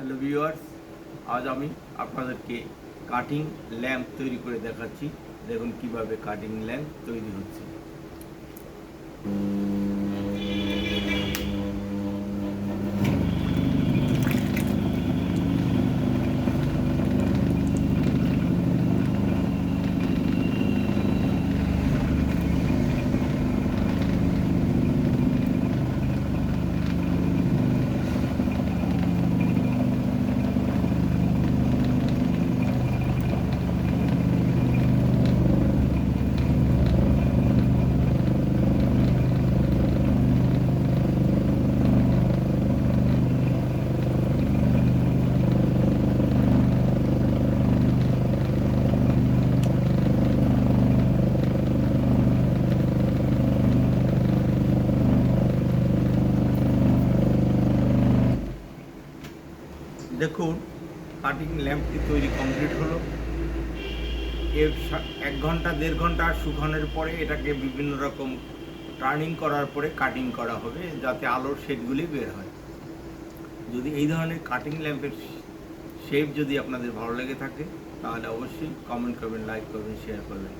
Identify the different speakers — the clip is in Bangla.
Speaker 1: হ্যালো ভিউয়ার্স, আজ আমি আপনাদেরকে কাটিং ল্যাম্প তৈরি করে দেখাচ্ছি। দেখুন কিভাবে কাটিং ল্যাম্প তৈরি হচ্ছে। দেখুন কাটিং ল্যাম্পটি তৈরি কমপ্লিট হলো। এর 1 ঘন্টা 1.5 ঘন্টা শুকানোর পরে এটাকে বিভিন্ন রকম টার্নিং করার পরে কাটিং করা হবে, যাতে আলোর শেডগুলি বের হয়। যদি এই ধরনের কাটিং ল্যাম্পের শেপ যদি আপনাদের ভালো লেগে থাকে তাহলে অবশ্যই কমেন্ট করবেন, লাইক করবেন, শেয়ার করবেন।